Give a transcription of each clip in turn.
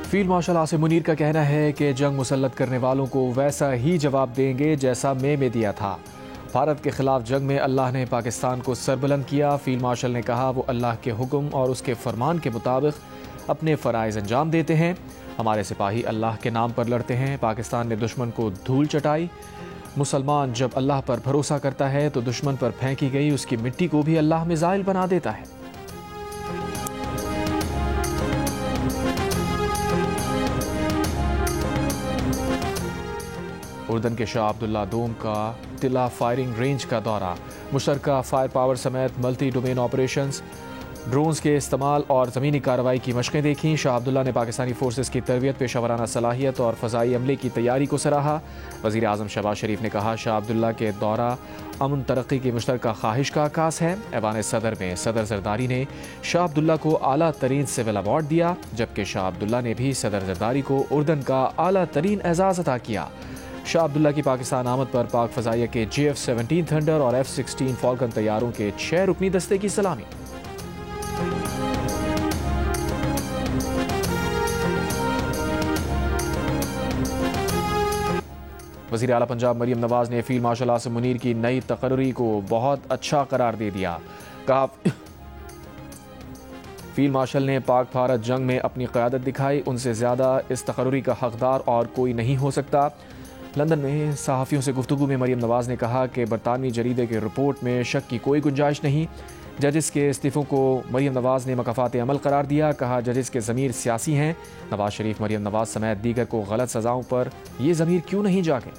Field marshal Asim Munir का कहना है कि जंग मुसल्लत करने वालों को वैसा ही जवाब देंगे जैसा मई में दिया था। भारत के खिलाफ जंग में अल्लाह ने पाकिस्तान को सरबुलंद किया। फील्ड मार्शल ने कहा वो अल्लाह के हुक्म और उसके फरमान के मुताबिक अपने फ़राइज़ अंजाम देते हैं। हमारे सिपाही अल्लाह के नाम पर लड़ते हैं। पाकिस्तान ने दुश्मन को धूल चटाई। मुसलमान जब अल्लाह पर भरोसा करता है तो दुश्मन पर फेंकी गई उसकी मिट्टी को भी अल्लाह मिसाइल बना देता है। उर्दन के शाह अब्दुल्ला दोम का तिला फायरिंग रेंज का दौरा। मुशतरका फायर पावर समेत मल्टी डोमेन ऑपरेशंस, ड्रोन्स के इस्तेमाल और ज़मीनी कार्रवाई की मशक़ें देखीं। शाह अब्दुल्ला ने पाकिस्तानी फोर्सेस की तरबियत, पेशावराना सलाहियत और फ़ज़ाई अमले की तैयारी को सराहा। वज़ीर आज़म शहबाज शरीफ ने कहा शाह अब्दुल्ला के दौरा अमन तरक्की की मुश्तरका ख्वाहिश का आकास है। ऐवान सदर में सदर जरदारी ने शाह अब्दुल्ला को आला तरीन सिविल अवार्ड दिया, जबकि शाह अब्दुल्ला ने भी सदर जरदारी को उर्दन का आला तरीन एजाज़ अता किया। शाह अब्दुल्ला की पाकिस्तान आमद पर पाक फ़ज़ाइया के JF-17 थंडर और F-16 फॉल्कन तैयारों के 6 रुकनी दस्ते की सलामी। वज़ीर आला पंजाब मरियम नवाज ने फील्ड मार्शल आसिम मुनीर की नई तकर्री को बहुत अच्छा करार दे दिया। कहा फील्ड मार्शल ने पाक भारत जंग में अपनी क़यादत दिखाई, उनसे ज़्यादा इस तकर्री का हकदार और कोई नहीं हो सकता। लंदन में सहाफ़ियों से गुफ्तगू में मरियम नवाज ने कहा कि बरतानवी जरीदे की रिपोर्ट में शक की कोई गुंजाइश नहीं। जजेस के इस्तीफ़ों को मरियम नवाज ने मकाफ़ात अमल करार दिया। कहा जजेस के ज़मीर सियासी हैं। नवाज शरीफ मरियम नवाज समेत दीगर को गलत सज़ाओं पर ये ज़मीर क्यों नहीं जागे।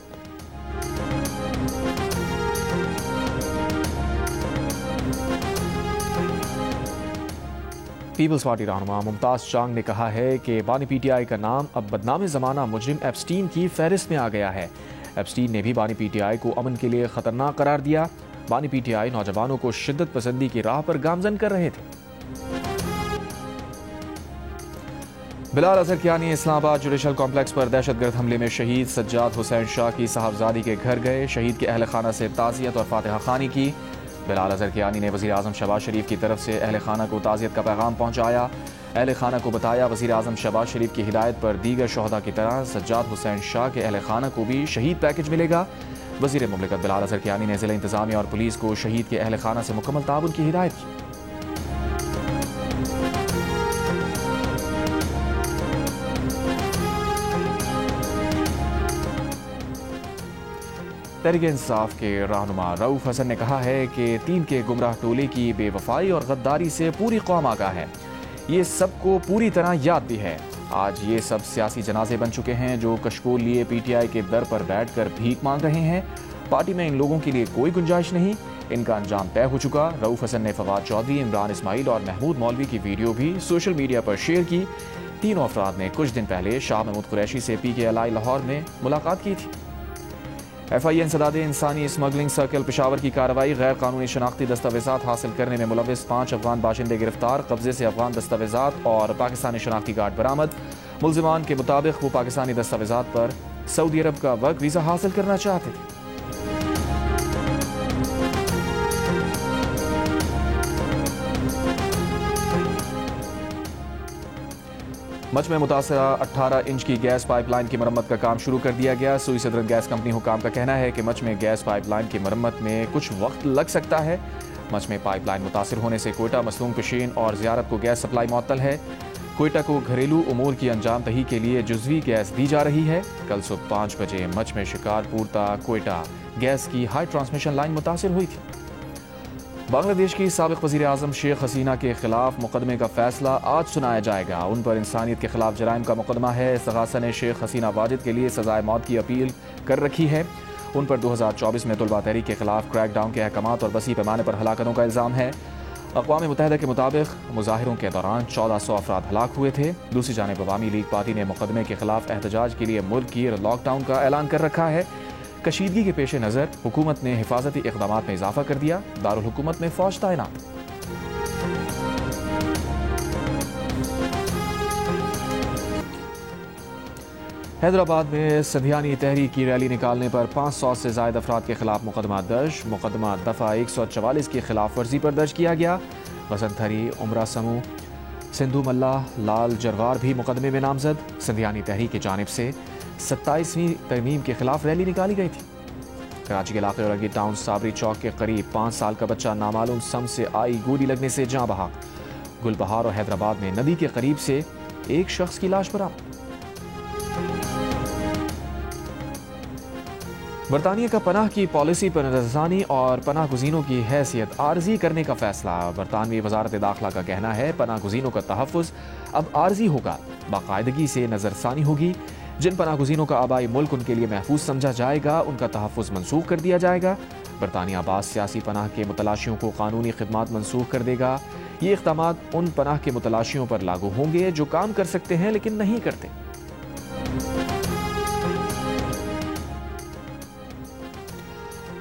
पीपल्स पार्टी रहनुमा मुमताज़ चांग ने कहा है कि बानी PTI का नाम अब बदनाम ज़माना मुजरिम एप्स्टीन की फहरिस्त में आ गया है। एप्स्टीन ने भी बानी PTI को अमन के लिए ख़तरनाक करार दिया। बानी PTI नौजवानों को शिद्दत पसंदी की राह पर गामजन कर रहे थे। बिलाल अजहर कियानी इस्लामाबाद जुडिशल कॉम्प्लेक्स पर दहशतगर्द हमले में शहीद सज्जाद हुसैन शाह की साहबजादी के घर गए। शहीद के अहल खाना से ताज़ियत और फातिहा खानी की। बिलाल अजहर कियानी ने वज़ीर आज़म शहबाज शरीफ की तरफ से अहल खाना को ताज़ियत का पैगाम पहुँचाया। अहल खाना को बताया वज़ीर आज़म शहबाज शरीफ की हिदायत पर दीगर शोहदा की तरह सज्जाद हुसैन शाह के अहल खाना को भी शहीद पैकेज मिलेगा। वज़ीर मुमलिकत बिलाल अजहर कियानी ने ज़िला इंतज़ामिया और पुलिस को शहीद के अहल खाना से मुकम्मल ताउन की हिदायत की। तहरीक इंसाफ के रहनुमा रऊफ हसन ने कहा है कि 3 के गुमराह टोले की बेवफाई और गद्दारी से पूरी कौम आगाह है। ये सबको पूरी तरह याद भी है। आज ये सब सियासी जनाजे बन चुके हैं जो कशकोल लिए PTI के दर पर बैठकर भीख मांग रहे हैं। पार्टी में इन लोगों के लिए कोई गुंजाइश नहीं, इनका अंजाम तय हो चुका। रऊफ हसन ने फवाद चौधरी, इमरान इस्माइल और महमूद मौलवी की वीडियो भी सोशल मीडिया पर शेयर की। तीनों अफराद ने कुछ दिन पहले शाह महमूद कुरैशी से PKLI लाहौर में मुलाकात की थी। FIN सदादे इंसानी स्मगलिंग सर्कल पेशावर की कार्रवाई। गैर कानूनी शनाख्ती दस्तावेजात हासिल करने में मुलविस 5 अफगान बाशिंदे गिरफ्तार। कब्जे से अफगान दस्तावेजात और पाकिस्तानी शनाख्ती कार्ड बरामद। मुल्जिमान के मुताबिक वो पाकिस्तानी दस्तावेजात पर सऊदी अरब का वर्क वीज़ा हासिल करना चाहते थे। मच में मुतासरा 18 इंच की गैस पाइपलाइन की मरम्मत का काम शुरू कर दिया गया। सुई सदरन गैस कंपनी हुकाम का कहना है कि मच में गैस पाइपलाइन की मरम्मत में कुछ वक्त लग सकता है। मच में पाइपलाइन मुतासर होने से कोयटा, मसलूम, पेशीन और ज़ियारत को गैस सप्लाई मुअत्तल है। कोयटा को घरेलू उमूर की अंजाम दही के लिए जुज़वी गैस दी जा रही है। कल सुबह 5 बजे मच में शिकारपुर ता कोयटा गैस की हाई ट्रांसमिशन लाइन मुतासर हुई थी। बांग्लादेश की साबिक वज़ीर आज़म शेख हसीना के खिलाफ मुकदमे का फैसला आज सुनाया जाएगा। उन पर इंसानियत के खिलाफ जराइम का मुकदमा है। इस्तग़ासा ने शेख हसीना वाजिद के लिए सजाए मौत की अपील कर रखी है। उन पर 2024 में तुलबा तहरीक के खिलाफ क्रैकडाउन के अहकामात और वसी पैमाने पर हलाकतों का इल्ज़ाम है। अक़वाम मुत्तहिदा के मुताबिक मुज़ाहिरों के दौरान 1400 अफराद हलाक हुए थे। दूसरी जानिब अवामी लीग पार्टी ने मुकदमे के खिलाफ एहतजाज के लिए मुल्क की लॉकडाउन का ऐलान कर रखा है। कशीदगी के पेश नज़र हुकूमत ने हिफाजती इक़दामात में इजाफा कर दिया। दारुल हुकूमत में फ़ौज तैनात। हैदराबाद में सदियानी तहरीक की रैली निकालने पर 500 से ज़ायद अफराद के खिलाफ मुकदमा दर्ज। मुकदमा दफ़ा 144 की खिलाफ वर्जी पर दर्ज किया गया। वसंत हरी, उमरा समूह, सिंधु मल्ला लाल जरवार भी मुकदमे में नामजद। सिंधियानी तहरीक की जानिब से 27वीं तरमीम के खिलाफ रैली निकाली गई थी। कराची के इलाके औरंगी टाउन साबरी चौक के करीब 5 साल का बच्चा नामालूम सम से आई गोली लगने से जाँ बहा। गुलबहार और हैदराबाद में नदी के करीब से एक शख्स की लाश बरामद। बरतानिया का पनाह की पॉलिसी पर नजरसानी और पनाह गुज़ीनों की हैसियत आर्जी करने का फैसला। बरतानवी वजारत दाखिला का कहना है पनाह गुज़ीनों का तहफ़्फ़ुज़ अब आर्जी होगा, बाकायदगी से नजरसानी होगी। जिन पनाह गुज़ीनों का आबाई मुल्क उनके लिए महफूज समझा जाएगा उनका तहफ़्फ़ुज़ मनसूख कर दिया जाएगा। बरतानिया बाज़ सियासी पनाह के मुतलाशियों को कानूनी खिदमात मनसूख कर देगा। ये इक़दामात उन पनाह के मुतलाशियों पर लागू होंगे जो काम कर सकते हैं लेकिन नहीं करते।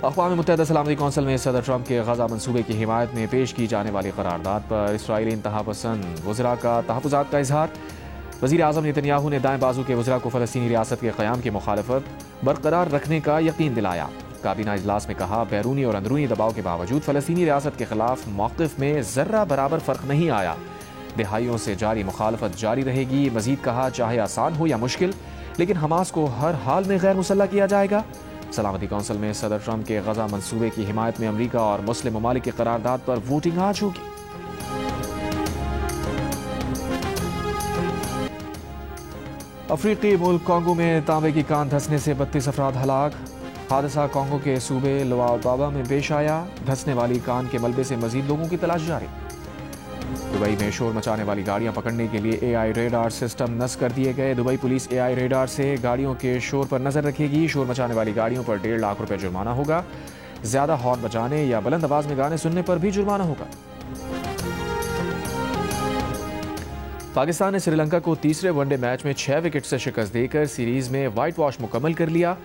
अक़वाम मुत्तहिदा सलामती कौंसिल में सदर ट्रंप के गज़ा मंसूबे की हिमायत में पेश की जाने वाली करारदाद पर इसराइली इंतहा पसंद वज़रा का तहफ़्फ़ुज़ात का इज़हार। वज़ीर आज़म नेतन्याहू ने दाएं बाजू के वज़रा को फ़लस्तीनी रियासत के क़याम की मुखालफत बरकरार रखने का यकीन दिलाया। काबीना इजलास में कहा बैरूनी और अंदरूनी दबाव के बावजूद फ़लस्तीनी रियासत के खिलाफ मौक़िफ़ में ज़र्रा बराबर फ़र्क नहीं आया। दिहाइयों से जारी मुखालफत जारी रहेगी। मज़ीद कहा चाहे आसान हो या मुश्किल लेकिन हमास को हर हाल में गैर मुसल्लह किया जाएगा। सलामती कौंसिल में सदर ट्रंप के गज़ा मंसूबे की हिमायत में अमरीका और मुस्लिम ममालिक की करारदाद पर वोटिंग आज होगी। अफ्रीकी मुल्क कॉन्गो में तांबे की कान धंसने से 32 अफराद हलाक। हादसा कॉन्गो के सूबे लुआबाबा में पेश आया। धंसने वाली कान के मलबे से मजीद लोगों की तलाश जारी। दुबई में शोर मचाने वाली गाड़ियां पकड़ने के लिए AI रेडार सिस्टम नस्ब कर दिए गए। दुबई पुलिस AI रेडार से गाड़ियों के शोर पर नजर रखेगी। शोर मचाने वाली गाड़ियों पर 1.5 लाख रुपए जुर्माना होगा। ज्यादा हॉर्न बजाने या बुलंद आवाज में गाने सुनने पर भी जुर्माना होगा। पाकिस्तान ने श्रीलंका को तीसरे वनडे मैच में 6 विकेट से शिकस्त देकर सीरीज में व्हाइट वॉश मुकम्मल कर लिया।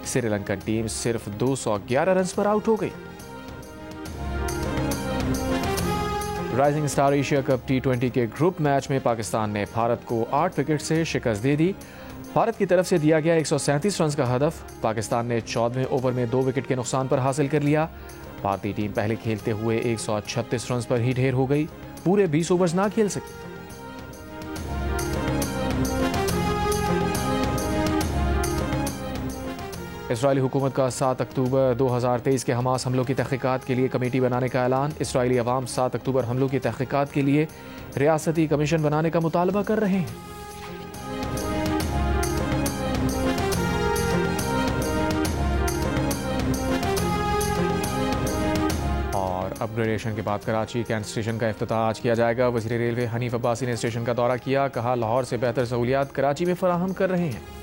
श्रीलंकन टीम सिर्फ 211 रन पर आउट हो गई। Rising star Asia cup T20 के ग्रुप मैच में पाकिस्तान ने भारत को 8 विकेट से शिकस्त दे दी। भारत की तरफ से दिया गया 137 रन का हदफ पाकिस्तान ने 14वें ओवर में 2 विकेट के नुकसान पर हासिल कर लिया। भारतीय टीम पहले खेलते हुए 136 रन पर ही ढेर हो गई। पूरे 20 ओवर्स ना खेल सकी। इसराइली हुकूमत का 7 अक्टूबर 2023 के हमास हमलों की तहक़ीक़ात के लिए कमेटी बनाने का ऐलान। इसराइली अवाम 7 अक्टूबर हमलों की तहक़ीक़ात के लिए रियासती कमीशन बनाने का मुतालबा कर रहे हैं। और अपग्रेडेशन के बाद कराची कैंट स्टेशन का इफ्तिताह आज किया जाएगा। वज़ीर रेलवे हनीफ अब्बासी ने स्टेशन का दौरा किया। कहा लाहौर से बेहतर सहूलियात कराची में फराहम कर रहे हैं।